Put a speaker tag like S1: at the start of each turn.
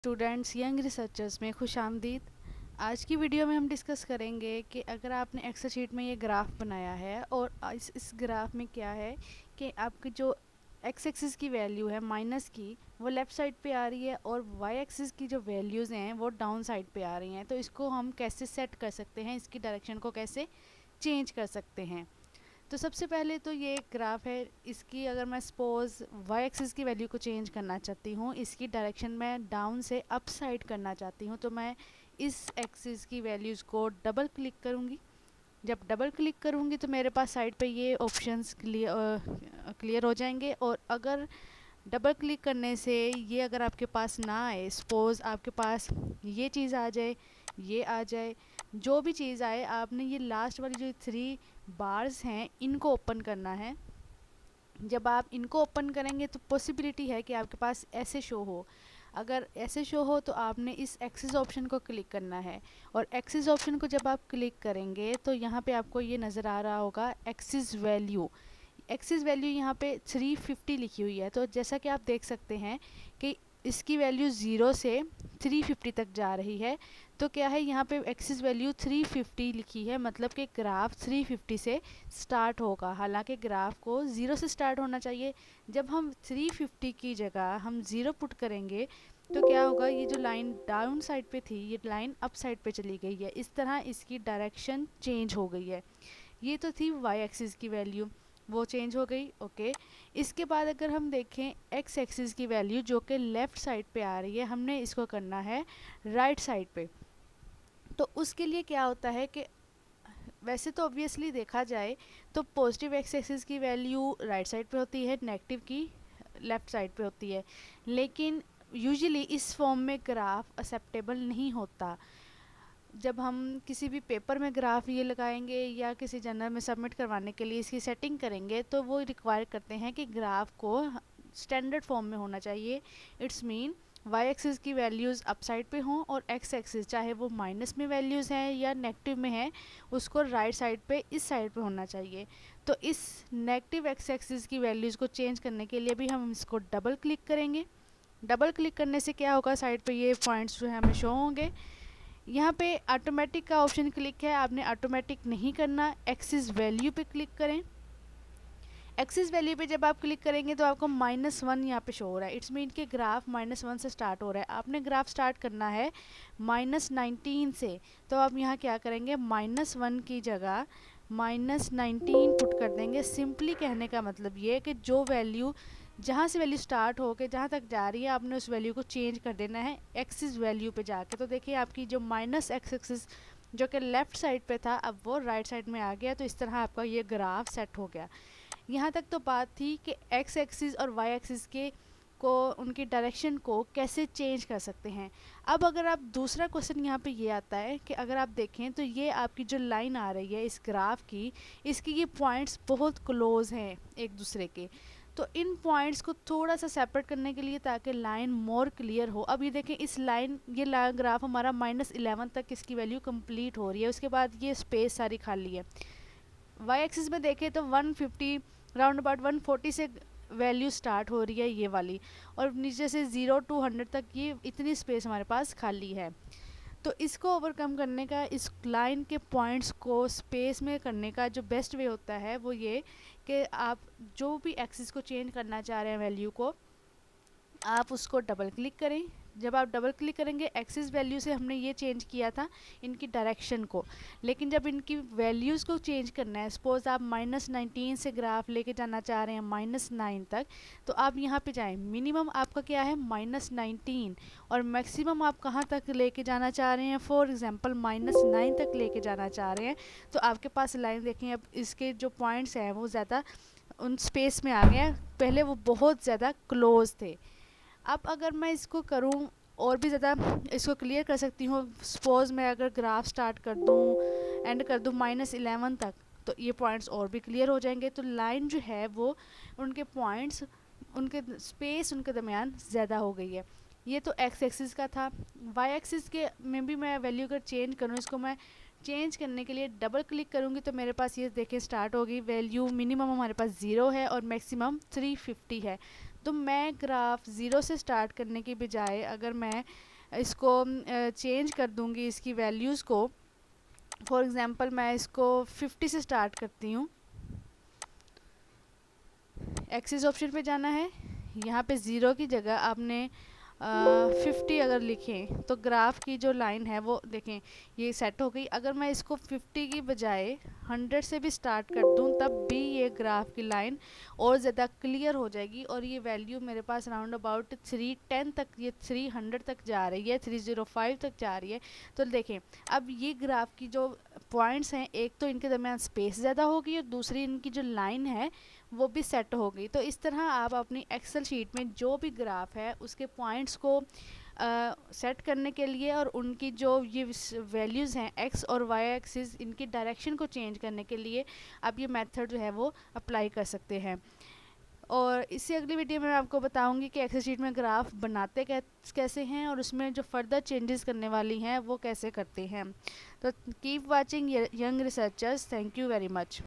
S1: Students young researchers में खुश आमदीद। आज की वीडियो में हम डिस्कस करेंगे कि अगर आपने एक्सेल शीट में ये ग्राफ बनाया है और इस ग्राफ में क्या है कि आपकी जो एक्स एक्सिस की वैल्यू है माइनस की वो लेफ़्ट साइड पे आ रही है और वाई एक्सिस की जो वैल्यूज़ हैं वो डाउन साइड पे आ रही हैं। तो इसको हम कैसे सेट कर सकते हैं, इसकी डायरेक्शन को कैसे चेंज कर सकते हैं। तो सबसे पहले तो ये एक ग्राफ है, इसकी अगर मैं सपोज़ वाई एक्सिस की वैल्यू को चेंज करना चाहती हूँ, इसकी डायरेक्शन मैं डाउन से अप साइड करना चाहती हूँ, तो मैं इस एक्सिस की वैल्यूज़ को डबल क्लिक करूँगी। जब डबल क्लिक करूँगी तो मेरे पास साइड पे ये ऑप्शंस क्लियर हो जाएंगे। और अगर डबल क्लिक करने से ये अगर आपके पास ना आए, सपोज़ आपके पास ये चीज़ आ जाए, ये आ जाए, जो भी चीज़ आए, आपने ये लास्ट वाली जो 3 बार्स हैं इनको ओपन करना है। जब आप इनको ओपन करेंगे तो पॉसिबिलिटी है कि आपके पास ऐसे शो हो। अगर ऐसे शो हो तो आपने इस एक्सिस ऑप्शन को क्लिक करना है और एक्सिस ऑप्शन को जब आप क्लिक करेंगे तो यहाँ पे आपको ये नज़र आ रहा होगा एक्सिस वैल्यू। एक्सिस वैल्यू यहाँ पे 350 लिखी हुई है। तो जैसा कि आप देख सकते हैं कि इसकी वैल्यू 0 से 350 तक जा रही है। तो क्या है, यहाँ पे एक्सिस वैल्यू 350 लिखी है, मतलब कि ग्राफ 350 से स्टार्ट होगा। हालांकि ग्राफ को 0 से स्टार्ट होना चाहिए। जब हम 350 की जगह हम 0 पुट करेंगे तो क्या होगा, ये जो लाइन डाउन साइड पे थी ये लाइन अप साइड पे चली गई है। इस तरह इसकी डायरेक्शन चेंज हो गई है। ये तो थी वाई एक्सिस की वैल्यू, वो चेंज हो गई। ओके, इसके बाद अगर हम देखें एक्स एक्सिस की वैल्यू जो कि लेफ़्ट साइड पे आ रही है, हमने इसको करना है राइट साइड पे। तो उसके लिए क्या होता है कि वैसे तो ऑब्वियसली देखा जाए तो पॉजिटिव एक्स एक्सिस की वैल्यू राइट साइड पे होती है, नेगेटिव की लेफ़्ट साइड पे होती है, लेकिन यूजुअली इस फॉर्म में ग्राफ एक्सेप्टेबल नहीं होता। जब हम किसी भी पेपर में ग्राफ ये लगाएंगे या किसी जर्नल में सबमिट करवाने के लिए इसकी सेटिंग करेंगे तो वो रिक्वायर करते हैं कि ग्राफ को स्टैंडर्ड फॉर्म में होना चाहिए। इट्स मीन वाई एक्सिस की वैल्यूज़ अप साइड पे हों और एक्स एक्सिस चाहे वो माइनस में वैल्यूज़ हैं या नेगेटिव में है उसको राइट साइड पे इस साइड पे होना चाहिए। तो इस नेगेटिव एक्स एक्सिस की वैल्यूज़ को चेंज करने के लिए भी हम इसको डबल क्लिक करेंगे। डबल क्लिक करने से क्या होगा, साइड पे ये पॉइंट्स जो है हमें शो होंगे। यहाँ पे ऑटोमेटिक का ऑप्शन क्लिक है, आपने ऑटोमेटिक नहीं करना, एक्सिस वैल्यू पे क्लिक करें। एक्सिस वैल्यू पे जब आप क्लिक करेंगे तो आपको -1 यहाँ पे शो हो रहा है। इट्स मीन कि ग्राफ -1 से स्टार्ट हो रहा है। आपने ग्राफ स्टार्ट करना है -19 से, तो आप यहाँ क्या करेंगे, -1 की जगह -19 पुट कर देंगे। सिंपली कहने का मतलब ये है कि जो वैल्यू जहाँ से वैल्यू स्टार्ट हो के जहाँ तक जा रही है आपने उस वैल्यू को चेंज कर देना है एक्सिस वैल्यू पे जाके। तो देखिए आपकी जो माइनस एक्स एक्सिस जो कि लेफ़्ट साइड पे था अब वो राइट साइड में आ गया। तो इस तरह आपका ये ग्राफ सेट हो गया। यहाँ तक तो बात थी कि एक्स एक्सिस और वाई एक्सिस के को उनकी डायरेक्शन को कैसे चेंज कर सकते हैं। अब अगर आप दूसरा क्वेश्चन यहाँ पे ये आता है कि अगर आप देखें तो ये आपकी जो लाइन आ रही है इस ग्राफ की, इसकी ये पॉइंट्स बहुत क्लोज हैं एक दूसरे के। तो इन पॉइंट्स को थोड़ा सा सेपरेट करने के लिए ताकि लाइन मोर क्लियर हो, अब ये देखें इस लाइन ये ग्राफ हमारा -11 तक इसकी वैल्यू कंप्लीट हो रही है, उसके बाद ये स्पेस सारी खाली है। वाई एक्सिस में देखें तो 150 राउंड अबाउट 140 से वैल्यू स्टार्ट हो रही है ये वाली, और नीचे से 0 to 100 तक ये इतनी स्पेस हमारे पास खाली है। तो इसको ओवरकम करने का, इस लाइन के पॉइंट्स को स्पेस में करने का जो बेस्ट वे होता है वो ये कि आप जो भी एक्सिस को चेंज करना चाह रहे हैं वैल्यू को, आप उसको डबल क्लिक करें। जब आप डबल क्लिक करेंगे एक्सिस वैल्यू से हमने ये चेंज किया था इनकी डायरेक्शन को, लेकिन जब इनकी वैल्यूज़ को चेंज करना है, सपोज़ आप -19 से ग्राफ लेके जाना चाह रहे हैं -9 तक, तो आप यहाँ पे जाएं। मिनिमम आपका क्या है -19 और मैक्सिमम आप कहाँ तक लेके जाना चाह रहे हैं, फॉर एग्जांपल -9 तक लेके जाना चाह रहे हैं। तो आपके पास लाइन देखें, अब इसके जो पॉइंट्स हैं वो ज़्यादा उन स्पेस में आ गए हैं, पहले वो बहुत ज़्यादा क्लोज थे। अब अगर मैं इसको करूँ और भी ज़्यादा इसको क्लियर कर सकती हूँ, सपोज़ मैं अगर ग्राफ स्टार्ट कर दूँ एंड कर दूँ -11 तक, तो ये पॉइंट्स और भी क्लियर हो जाएंगे। तो लाइन जो है वो उनके पॉइंट्स, उनके स्पेस उनके दरमियान ज़्यादा हो गई है। ये तो एक्स एक्सिस का था। वाई एक्सिस के में भी मैं वैल्यू अगर चेंज करूँ, इसको मैं चेंज करने के लिए डबल क्लिक करूँगी तो मेरे पास ये देखें स्टार्ट होगी। वैल्यू मिनिमम हमारे पास 0 है और मैक्सिमम 350 है। तो मैं ग्राफ 0 से स्टार्ट करने की बजाय अगर मैं इसको चेंज कर दूँगी इसकी वैल्यूज़ को। फॉर एग्ज़ाम्पल मैं इसको 50 से स्टार्ट करती हूँ। एक्सिस ऑप्शन पे जाना है, यहाँ पे ज़ीरो की जगह आपने 50 अगर लिखें तो ग्राफ की जो लाइन है वो देखें ये सेट हो गई। अगर मैं इसको 50 की बजाय 100 से भी स्टार्ट कर दूं तब भी ये ग्राफ की लाइन और ज़्यादा क्लियर हो जाएगी, और ये वैल्यू मेरे पास राउंड अबाउट 310 तक, ये 300 तक जा रही है, 305 तक जा रही है। तो देखें अब ये ग्राफ की जो पॉइंट्स हैं, एक तो इनके दरमियान स्पेस ज़्यादा होगी और दूसरी इनकी जो लाइन है वो भी सेट हो गई। तो इस तरह आप अपनी एक्सेल शीट में जो भी ग्राफ है उसके पॉइंट्स को सेट करने के लिए और उनकी जो ये वैल्यूज़ हैं एक्स और वाई एक्सिस, इनकी डायरेक्शन को चेंज करने के लिए आप ये मेथड जो है वो अप्लाई कर सकते हैं। और इससे अगली वीडियो में मैं आपको बताऊंगी कि एक्सेल शीट में ग्राफ बनाते कैसे हैं और उसमें जो फर्दर चेंजेस करने वाली हैं वो कैसे करते हैं। तो keep watching young researchers. Thank you very much.